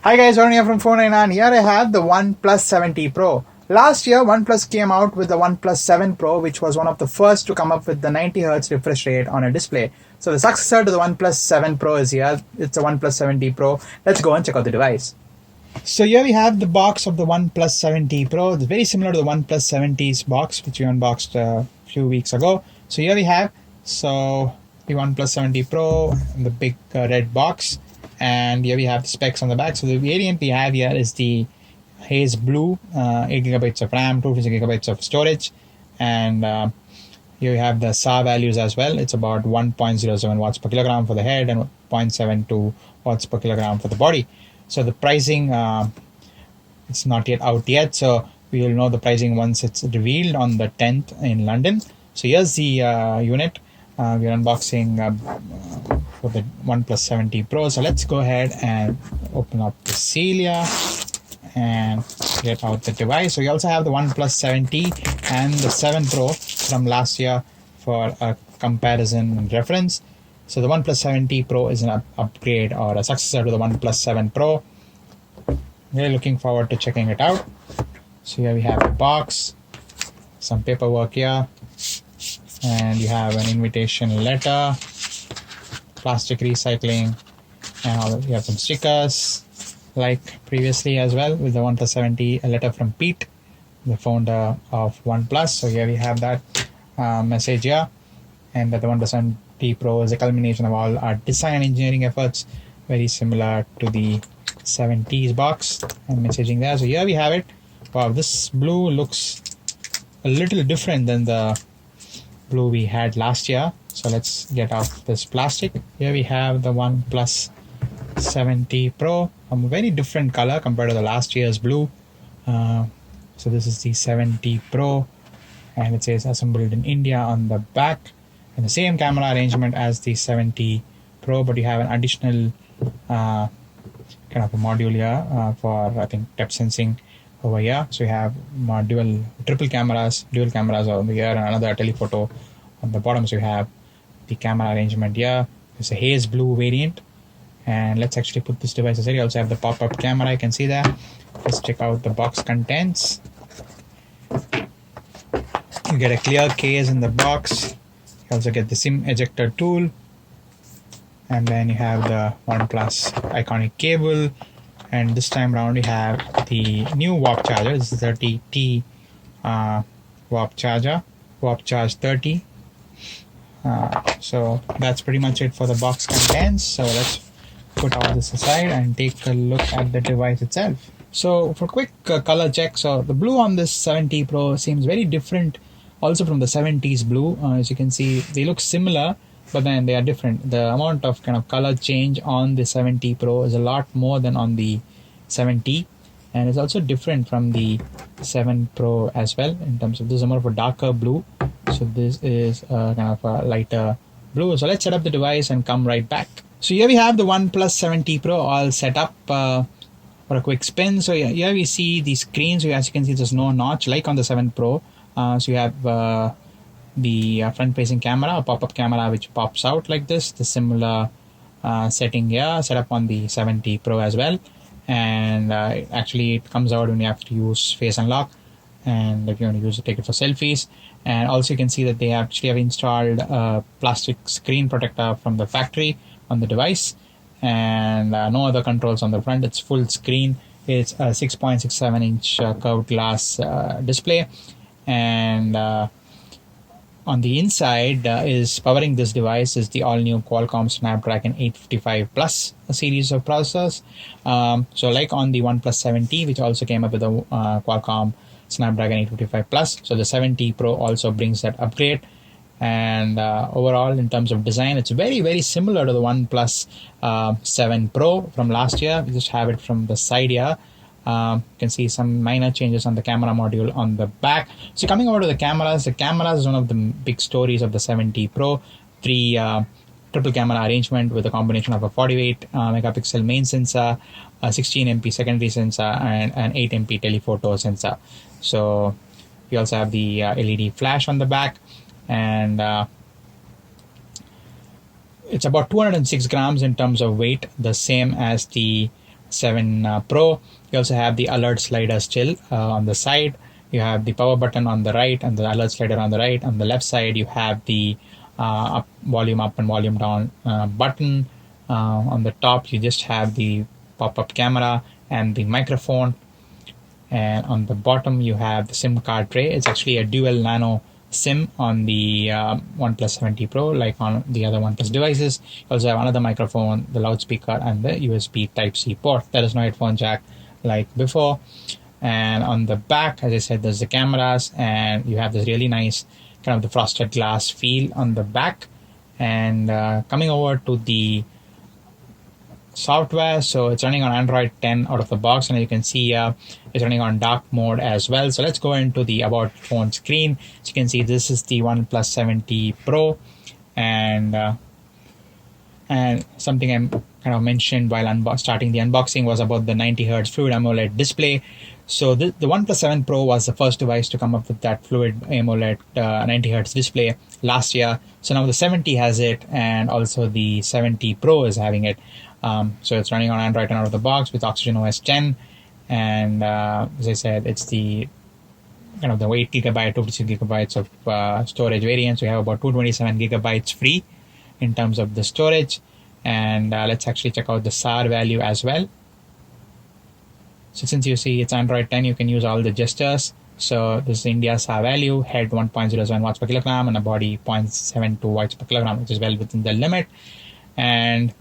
Hi guys, Varun here from Phone 99. Here I have the OnePlus 7T Pro. Last year, OnePlus came out with the OnePlus 7 Pro, which was one of the first to come up with the 90Hz refresh rate on a display. So the successor to the OnePlus 7 Pro is here. It's a OnePlus 7T Pro. Let's go and check out the device. So here we have the box of the OnePlus 7T Pro. It's very similar to the OnePlus 7T's box, which we unboxed a few weeks ago. So here we have the OnePlus 7T Pro in the big red box. And here we have the specs on the back. So the variant we have here is the Haze Blue, 8 gigabytes of RAM, 256 gigabytes of storage. And here we have the SAR values as well. It's about 1.07 watts per kilogram for the head and 0.72 watts per kilogram for the body. So the pricing, it's not yet out yet. So we will know the pricing once it's revealed on the 10th in London. So here's the unit. We're unboxing for the OnePlus 7T Pro. So let's go ahead and open up the seal here and get out the device. So we also have the OnePlus 7T and the 7 Pro from last year for a comparison and reference. So the OnePlus 7T Pro is an upgrade or a successor to the OnePlus 7 Pro. We're looking forward to checking it out. So here we have the box, some paperwork here, and you have an invitation letter, plastic recycling, and you have some stickers like previously as well with the OnePlus 7T, a letter from Pete, the founder of OnePlus. So here we have that message here, and that the OnePlus 7T Pro is a culmination of all our design and engineering efforts, very similar to the 7T's box and messaging there. So here we have it. Wow, this blue looks a little different than the blue we had last year. So let's get off this plastic. Here we have the OnePlus 7T Pro, a very different color compared to the last year's blue. So this is the 7T Pro, and it says assembled in India on the back, and the same camera arrangement as the 7T Pro, but you have an additional kind of a module here for, I think, depth sensing over here. So you have dual cameras over here, and another telephoto on the bottom. So you have the camera arrangement here. It's a Haze Blue variant. And let's actually put this device aside. You also have the pop-up camera, you can see there. Let's check out the box contents. You get a clear case in the box. You also get the SIM ejector tool. And then you have the OnePlus iconic cable. And this time around you have the new warp charger. This is the 30T warp charger, warp charge 30. So that's pretty much it for the box contents. So let's put all this aside and take a look at the device itself. So for quick color check, so the blue on this 7T Pro seems very different also from the 7T's blue. As you can see, they look similar, but then they are different. The amount of kind of color change on the 7T Pro is a lot more than on the 7T, and it's also different from the 7 Pro as well in terms of this is more of a darker blue. So this is kind of a lighter blue. So let's set up the device and come right back. So here we have the OnePlus 7T Pro all set up for a quick spin. So here we see the screen. So as you can see, there's no notch like on the 7 Pro. So you have the front-facing camera, a pop-up camera which pops out like this. The similar setting here, set up on the 7T Pro as well. And actually it comes out when you have to use face unlock, and if you want to use it, take it for selfies. And also you can see that they actually have installed a plastic screen protector from the factory on the device, and no other controls on the front. It's full screen. It's a 6.67 inch curved glass display, and on the inside is powering this device is the all-new Qualcomm Snapdragon 855 Plus series of processors. So like on the OnePlus 7T, which also came up with a Qualcomm Snapdragon 855 Plus. So the 7T Pro also brings that upgrade. And overall, in terms of design, it's very, very similar to the OnePlus 7 Pro from last year. We just have it from the side here. You can see some minor changes on the camera module on the back. So coming over to the cameras is one of the big stories of the 7T Pro. Triple camera arrangement with a combination of a 48 megapixel main sensor, a 16 MP secondary sensor, and an 8 MP telephoto sensor. So we also have the LED flash on the back, and it's about 206 grams in terms of weight, the same as the 7 Pro. You also have the alert slider still on the side. You have the power button on the right and the alert slider on the right. On the left side, you have the volume up and volume down button. On the top, you just have the pop-up camera and the microphone. And on the bottom, you have the SIM card tray. It's actually a dual nano SIM on the OnePlus 7T Pro, like on the other OnePlus devices. You also have another microphone, the loudspeaker, and the USB Type-C port. There is no headphone jack like before. And on the back, as I said, there's the cameras, and you have this really nice kind of the frosted glass feel on the back. And coming over to the software, so it's running on Android 10 out of the box, and you can see it's running on dark mode as well. So let's go into the about phone screen. So you can see this is the OnePlus 7T Pro, and something I kind of mentioned while starting the unboxing was about the 90 Hz Fluid AMOLED display. So the OnePlus 7 Pro was the first device to come up with that Fluid AMOLED 90 Hz display last year. So now the 70 has it, and also the 70 Pro is having it. So it's running on Android 10 out of the box with Oxygen OS 10, and as I said, it's the kind of the 8 GB, 56 gigabytes of storage variant. So we have about 227 gigabytes free in terms of the storage, and let's actually check out the SAR value as well. So since you see it's Android 10, you can use all the gestures. So this is India's SAR value, head 1.07 watts per kilogram and a body 0.72 watts per kilogram, which is well within the limit. And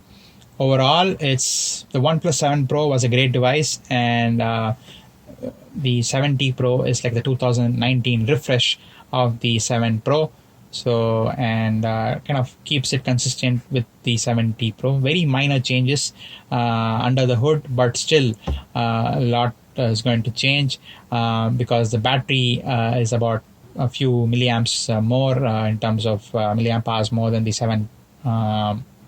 overall, it's the OnePlus 7 Pro was a great device, and the 7T Pro is like the 2019 refresh of the 7 Pro. So, and kind of keeps it consistent with the 7T Pro. Very minor changes under the hood, but still a lot is going to change because the battery is about a few milliamps more in terms of milliamp hours more than the 7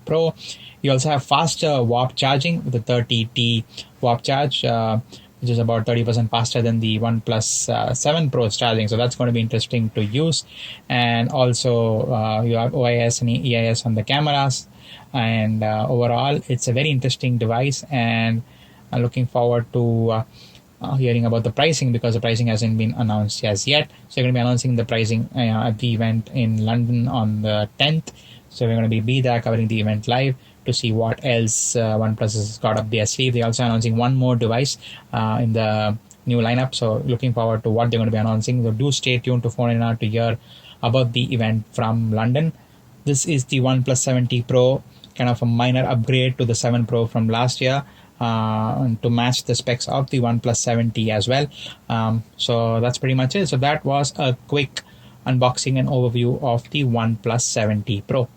Pro. You also have faster warp charging with the 30T warp charge, which is about 30% faster than the OnePlus 7 Pro's charging. So that's going to be interesting to use. And also you have OIS and EIS on the cameras. And overall, it's a very interesting device. And I'm looking forward to hearing about the pricing, because the pricing hasn't been announced as yet. So we're going to be announcing the pricing at the event in London on the 10th. So we're going to be there covering the event live to see what else OnePlus has got up their sleeve. They're also announcing one more device in the new lineup. So looking forward to what they're going to be announcing. So do stay tuned to Phone In Hour to hear about the event from London. This is the OnePlus 7T Pro, kind of a minor upgrade to the 7 Pro from last year to match the specs of the OnePlus 7T as well. So that's pretty much it. So that was a quick unboxing and overview of the OnePlus 7T Pro.